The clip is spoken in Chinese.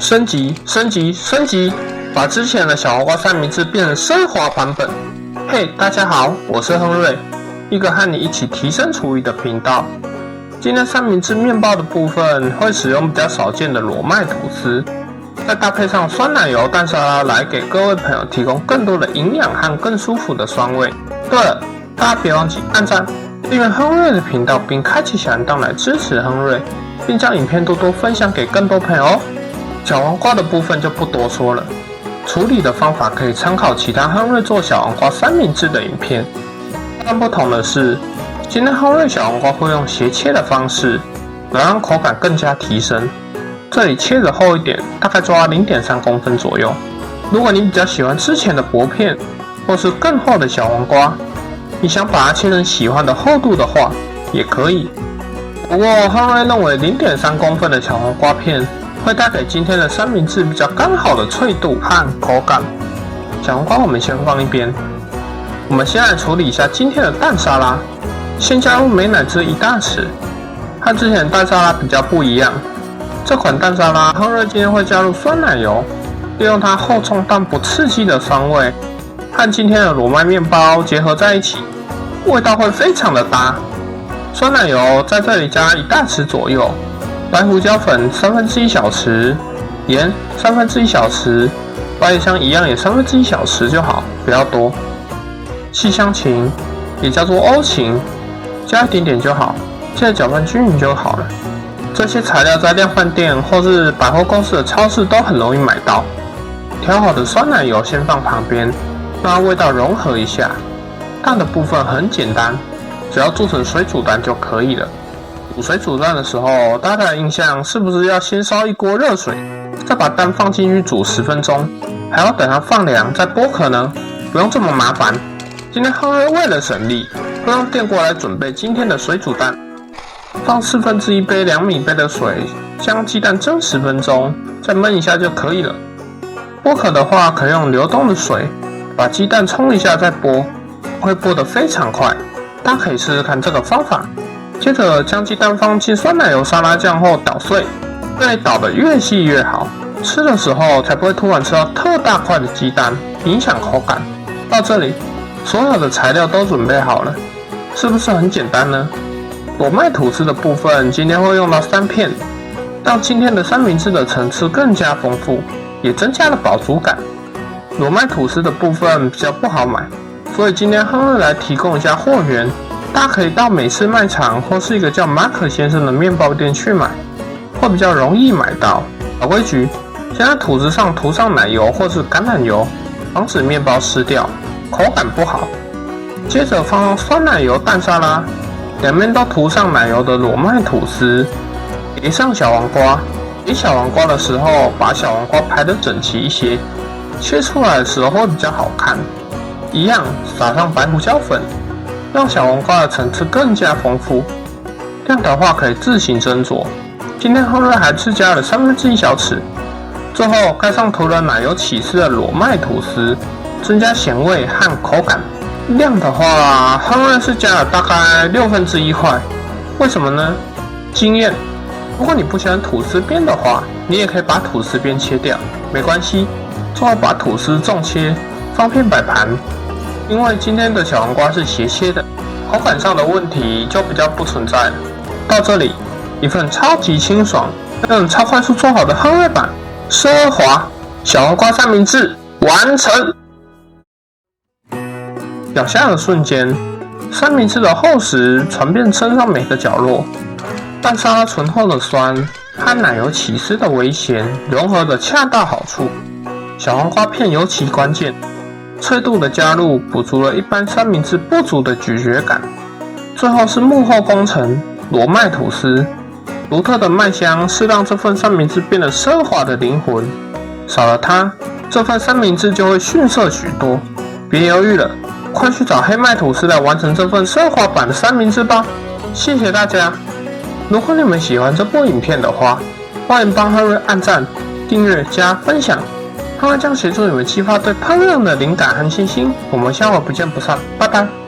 升级！把之前的小黄瓜三明治变成奢华版本。嘿，大家好，我是亨瑞，一个和你一起提升厨艺的频道。今天三明治面包的部分会使用比较少见的裸麦吐司，再搭配上酸奶油蛋沙拉来给各位朋友提供更多的营养和更舒服的酸味。对了，大家别忘记按赞、订阅亨瑞的频道，并开启小铃铛来支持亨瑞，并将影片多多分享给更多朋友哦。小黄瓜的部分就不多说了，处理的方法可以参考其他亨瑞做小黄瓜三明治的影片。但不同的是，今天亨瑞小黄瓜会用斜切的方式，来让口感更加提升。这里切得厚一点，大概抓 0.3 公分左右。如果你比较喜欢之前的薄片，或是更厚的小黄瓜，你想把它切成喜欢的厚度的话，也可以。不过亨瑞认为 0.3 公分的小黄瓜片会带给今天的三明治比较刚好的脆度和口感。小黄瓜我们先放一边，我们先来处理一下今天的蛋沙拉。先加入美乃滋1大匙，和之前的蛋沙拉比较不一样。这款蛋沙拉亨瑞今天会加入酸奶油，利用它厚重但不刺激的酸味，和今天的裸麦面包结合在一起，味道会非常的搭。酸奶油在这里加1大匙左右。白胡椒粉1/3小匙，盐1/3小匙，百里香一样也1/3小匙就好，不要多。细香芹也叫做欧芹，加一点点就好，记得搅拌均匀就好了。这些材料在量贩店或是百货公司的超市都很容易买到。调好的酸奶油先放旁边，让味道融合一下。蛋的部分很简单，只要做成水煮蛋就可以了。煮水煮蛋的时候，大家的印象是不是要先烧一锅热水，再把蛋放进去煮10分钟，还要等它放凉再剥壳呢？不用这么麻烦。今天亨瑞为了省力，会用电锅来准备今天的水煮蛋。放1/4杯2米杯的水，将鸡蛋蒸10分钟，再焖一下就可以了。剥壳的话，可以用流动的水把鸡蛋冲一下再剥，会剥得非常快。大家可以试试看这个方法。接着将鸡蛋放进酸奶油沙拉酱后捣碎，这里捣得越细越好，吃的时候才不会突然吃到特大块的鸡蛋，影响口感。到这里，所有的材料都准备好了，是不是很简单呢？裸麦吐司的部分今天会用到3片，让今天的三明治的层次更加丰富，也增加了饱足感。裸麦吐司的部分比较不好买，所以今天亨瑞来提供一下货源。大家可以到美式卖场或是一个叫马可先生的面包店去买，会比较容易买到。老规矩，先在吐司上涂上奶油或是橄榄油，防止面包湿掉，口感不好。接着放上酸奶油蛋沙拉，两面都涂上奶油的裸麦吐司，叠上小黄瓜。叠小黄瓜的时候，把小黄瓜排得整齐一些，切出来的时候会比较好看。一样撒上白胡椒粉，让小黄瓜的层次更加丰富。量的话可以自行斟酌。今天亨瑞还自加了1/3小匙。最后盖上涂了奶油起司的裸麦吐司，增加咸味和口感。量的话，亨瑞是加了大概1/6块。为什么呢？经验。如果你不喜欢吐司边的话，你也可以把吐司边切掉，没关系。最后把吐司纵切，方便摆盘。因为今天的小黄瓜是斜切的，口感上的问题就比较不存在了。到这里，一份超级清爽、用超快速做好的亨瑞版奢华小黄瓜三明治完成。咬下的瞬间，三明治的厚实传遍身上每个角落，蛋沙拉醇厚的酸和奶油起司的微咸融合得恰到好处。小黄瓜片尤其关键。脆度的加入补足了一般三明治不足的咀嚼感。最后是幕后工程裸麦吐司，独特的麦香是让这份三明治变得奢华的灵魂。少了它，这份三明治就会逊色许多。别犹豫了，快去找黑麦吐司来完成这份奢华版的三明治吧！谢谢大家。如果你们喜欢这部影片的话，欢迎帮亨瑞按赞、订阅加分享。它将协助你们激发对烹饪的灵感和信心。我们下回不见不散，拜拜。